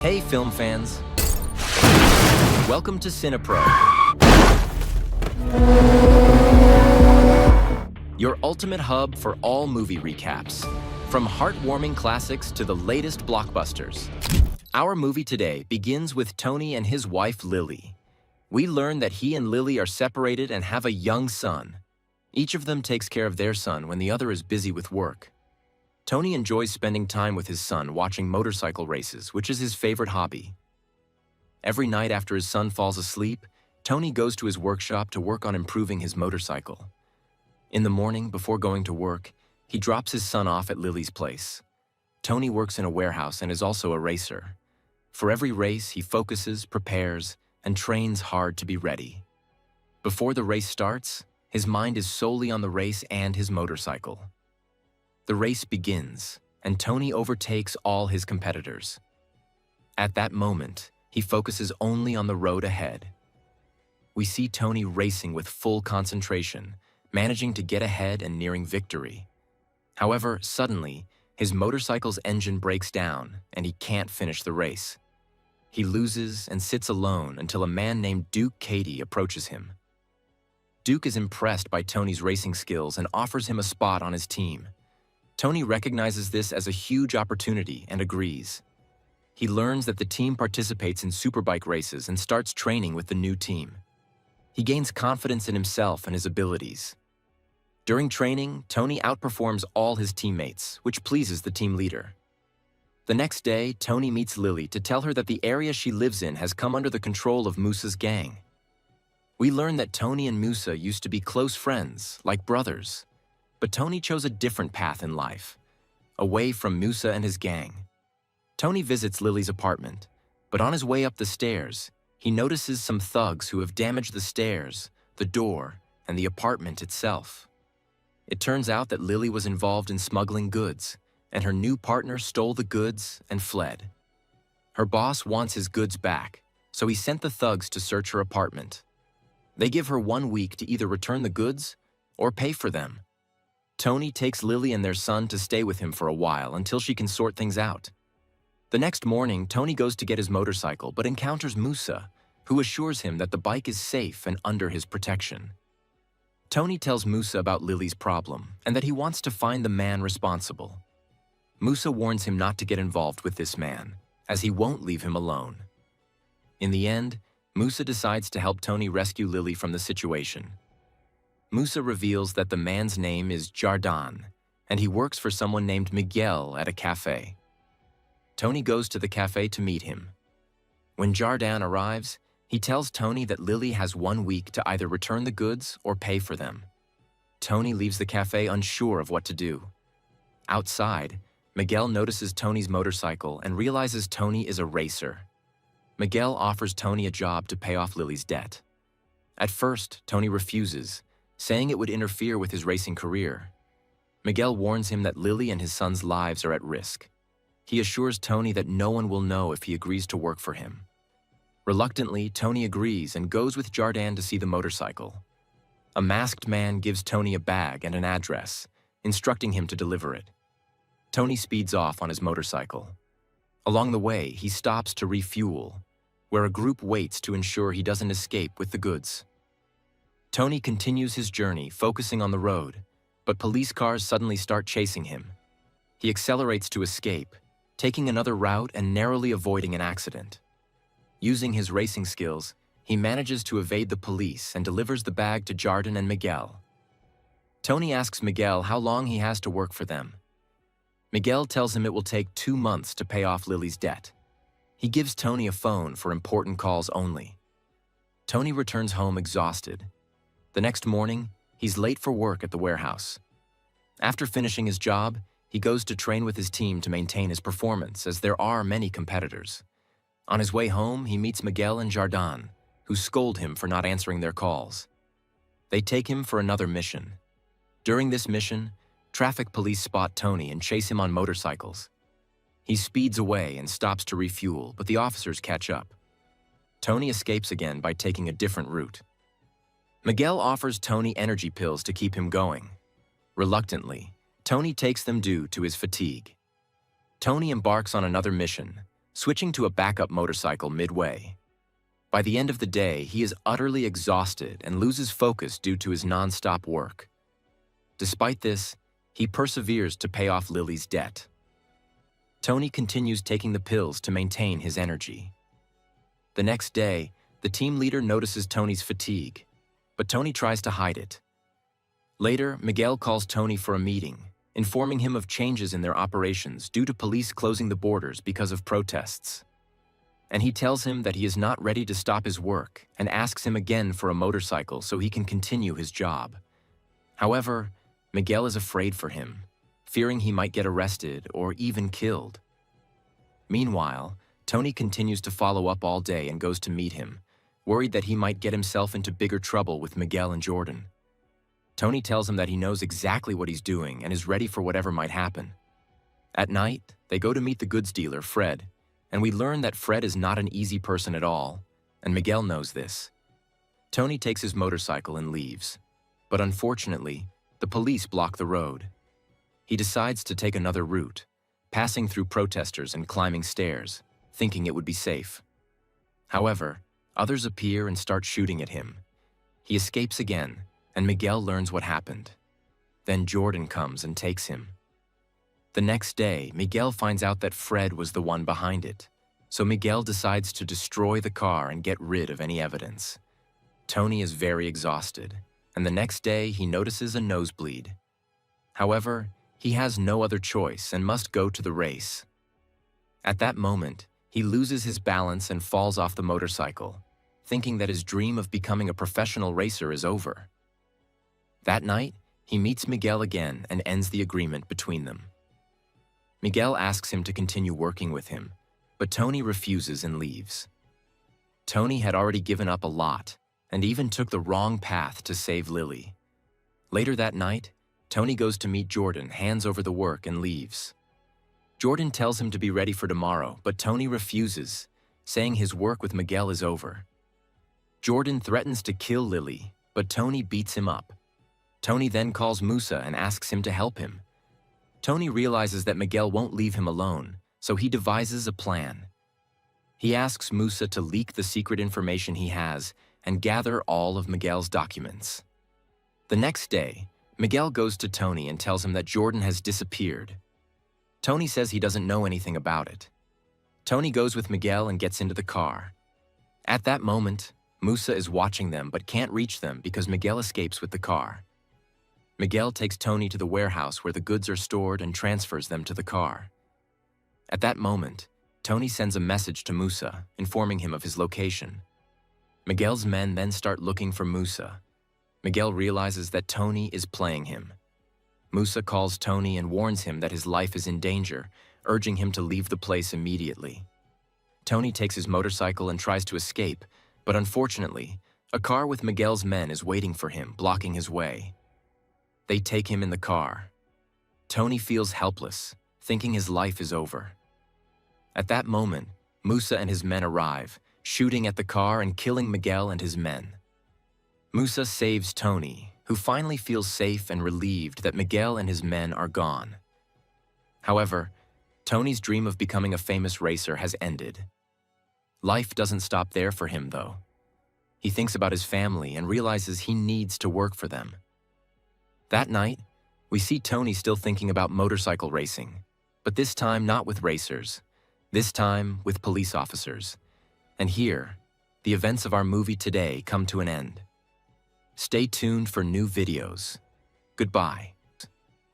Hey film fans, welcome to Cinepro, your ultimate hub for all movie recaps, from heartwarming classics to the latest blockbusters. Our movie today begins with Tony and his wife Lily. We learn that he and Lily are separated and have a young son. Each of them takes care of their son when the other is busy with work. Tony enjoys spending time with his son watching motorcycle races, which is his favorite hobby. Every night after his son falls asleep, Tony goes to his workshop to work on improving his motorcycle. In the morning, before going to work, he drops his son off at Lily's place. Tony works in a warehouse and is also a racer. For every race, he focuses, prepares, and trains hard to be ready. Before the race starts, his mind is solely on the race and his motorcycle. The race begins, and Tony overtakes all his competitors. At that moment, he focuses only on the road ahead. We see Tony racing with full concentration, managing to get ahead and nearing victory. However, suddenly, his motorcycle's engine breaks down, and he can't finish the race. He loses and sits alone until a man named Duke Cady approaches him. Duke is impressed by Tony's racing skills and offers him a spot on his team. Tony recognizes this as a huge opportunity and agrees. He learns that the team participates in superbike races and starts training with the new team. He gains confidence in himself and his abilities. During training, Tony outperforms all his teammates, which pleases the team leader. The next day, Tony meets Lily to tell her that the area she lives in has come under the control of Musa's gang. We learn that Tony and Musa used to be close friends, like brothers. But Tony chose a different path in life, away from Musa and his gang. Tony visits Lily's apartment, but on his way up the stairs, he notices some thugs who have damaged the stairs, the door, and the apartment itself. It turns out that Lily was involved in smuggling goods, and her new partner stole the goods and fled. Her boss wants his goods back, so he sent the thugs to search her apartment. They give her 1 week to either return the goods or pay for them. Tony takes Lily and their son to stay with him for a while until she can sort things out. The next morning, Tony goes to get his motorcycle but encounters Musa, who assures him that the bike is safe and under his protection. Tony tells Musa about Lily's problem and that he wants to find the man responsible. Musa warns him not to get involved with this man, as he won't leave him alone. In the end, Musa decides to help Tony rescue Lily from the situation. Musa reveals that the man's name is Jardan, and he works for someone named Miguel at a cafe. Tony goes to the cafe to meet him. When Jardan arrives, he tells Tony that Lily has 1 week to either return the goods or pay for them. Tony leaves the cafe unsure of what to do. Outside, Miguel notices Tony's motorcycle and realizes Tony is a racer. Miguel offers Tony a job to pay off Lily's debt. At first, Tony refuses, saying it would interfere with his racing career. Miguel warns him that Lily and his son's lives are at risk. He assures Tony that no one will know if he agrees to work for him. Reluctantly, Tony agrees and goes with Jardan to see the motorcycle. A masked man gives Tony a bag and an address, instructing him to deliver it. Tony speeds off on his motorcycle. Along the way, he stops to refuel, where a group waits to ensure he doesn't escape with the goods. Tony continues his journey, focusing on the road, but police cars suddenly start chasing him. He accelerates to escape, taking another route and narrowly avoiding an accident. Using his racing skills, he manages to evade the police and delivers the bag to Jardan and Miguel. Tony asks Miguel how long he has to work for them. Miguel tells him it will take 2 months to pay off Lily's debt. He gives Tony a phone for important calls only. Tony returns home exhausted. The next morning, he's late for work at the warehouse. After finishing his job, he goes to train with his team to maintain his performance, as there are many competitors. On his way home, he meets Miguel and Jardan, who scold him for not answering their calls. They take him for another mission. During this mission, traffic police spot Tony and chase him on motorcycles. He speeds away and stops to refuel, but the officers catch up. Tony escapes again by taking a different route. Miguel offers Tony energy pills to keep him going. Reluctantly, Tony takes them due to his fatigue. Tony embarks on another mission, switching to a backup motorcycle midway. By the end of the day, he is utterly exhausted and loses focus due to his non-stop work. Despite this, he perseveres to pay off Lily's debt. Tony continues taking the pills to maintain his energy. The next day, the team leader notices Tony's fatigue, but Tony tries to hide it. Later, Miguel calls Tony for a meeting, informing him of changes in their operations due to police closing the borders because of protests. And he tells him that he is not ready to stop his work and asks him again for a motorcycle so he can continue his job. However, Miguel is afraid for him, fearing he might get arrested or even killed. Meanwhile, Tony continues to follow up all day and goes to meet him, worried that he might get himself into bigger trouble with Miguel and Jordan. Tony tells him that he knows exactly what he's doing and is ready for whatever might happen. At night, they go to meet the goods dealer, Fred, and we learn that Fred is not an easy person at all, and Miguel knows this. Tony takes his motorcycle and leaves, but unfortunately, the police block the road. He decides to take another route, passing through protesters and climbing stairs, thinking it would be safe. However, others appear and start shooting at him. He escapes again, and Miguel learns what happened. Then Jordan comes and takes him. The next day, Miguel finds out that Fred was the one behind it, so Miguel decides to destroy the car and get rid of any evidence. Tony is very exhausted, and the next day he notices a nosebleed. However, he has no other choice and must go to the race. At that moment, he loses his balance and falls off the motorcycle, thinking that his dream of becoming a professional racer is over. That night, he meets Miguel again and ends the agreement between them. Miguel asks him to continue working with him, but Tony refuses and leaves. Tony had already given up a lot and even took the wrong path to save Lily. Later that night, Tony goes to meet Jordan, hands over the work, and leaves. Jordan tells him to be ready for tomorrow, but Tony refuses, saying his work with Miguel is over. Jordan threatens to kill Lily, but Tony beats him up. Tony then calls Musa and asks him to help him. Tony realizes that Miguel won't leave him alone, so he devises a plan. He asks Musa to leak the secret information he has and gather all of Miguel's documents. The next day, Miguel goes to Tony and tells him that Jordan has disappeared. Tony says he doesn't know anything about it. Tony goes with Miguel and gets into the car. At that moment, Musa is watching them but can't reach them because Miguel escapes with the car. Miguel takes Tony to the warehouse where the goods are stored and transfers them to the car. At that moment, Tony sends a message to Musa, informing him of his location. Miguel's men then start looking for Musa. Miguel realizes that Tony is playing him. Musa calls Tony and warns him that his life is in danger, urging him to leave the place immediately. Tony takes his motorcycle and tries to escape, but unfortunately, a car with Miguel's men is waiting for him, blocking his way. They take him in the car. Tony feels helpless, thinking his life is over. At that moment, Musa and his men arrive, shooting at the car and killing Miguel and his men. Musa saves Tony, who finally feels safe and relieved that Miguel and his men are gone. However, Tony's dream of becoming a famous racer has ended. Life doesn't stop there for him, though. He thinks about his family and realizes he needs to work for them. That night, we see Tony still thinking about motorcycle racing, but this time not with racers, this time with police officers. And here, the events of our movie today come to an end. Stay tuned for new videos. Goodbye.